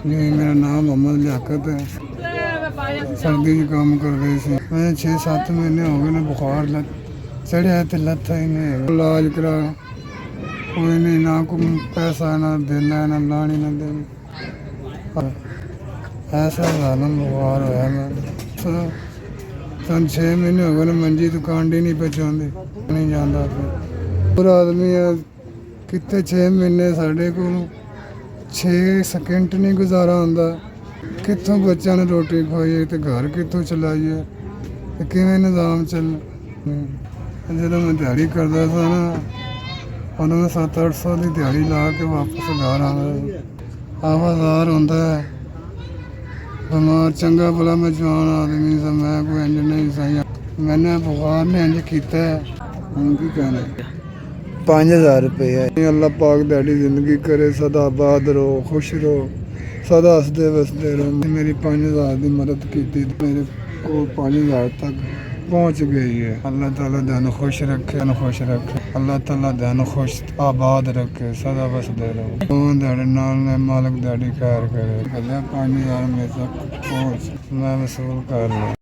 जी मेरा नाम मोहम्मद लियाकत है। सर्दी च काम करते सी। मैं 6-7 महीने हो गए ने बुखार चढ़िया तो लत्था ही नहीं। इलाज करा कोई नहीं, ना कोई पैसा ना देना ना लानी ना देनी। ऐसा जालम बुखार होया मैं 6 महीने हो गए मंजी तो कांडी नहीं पहुँचाते नहीं जाता। पूरा आदमी कितने 6 महीने साढ़े को 6 सेकंड नहीं गुजारा होंदा। कितों बच्चों ने रोटी खवाइए तो घर कितों चलाइए तो किवें निज़ाम चल। जो मैं दिहाड़ी करता था ना उन्होंने मैं 700-800 की दिहाड़ी ला के वापस घर आना। आवाजार होंदा है बीमार चंगा भला मैं जवान आदमी सा, मैं कोई इंज नहीं सही। मैंने बुखार ने इंज किया हम की कहना। 5000 रुपये अल्लाह पाक दिहाड़ी जिंदगी करे, सदा आबाद रहो, खुश रहो, सदा हसदे वसदे रहो। मेरी 5000 की मदद की, मेरे को 5000 तक पहुँच गई है। अल्लाह ताला दिन खुश रखे, अल्लाह ताला दिन खुश आबाद रखे, सदा वसदे रहो। दिहाड़ी नाल ने मालिक दिहाड़ी खैर करे। 5000 मेरे तक पहुँच मैं वसूल कर लिया।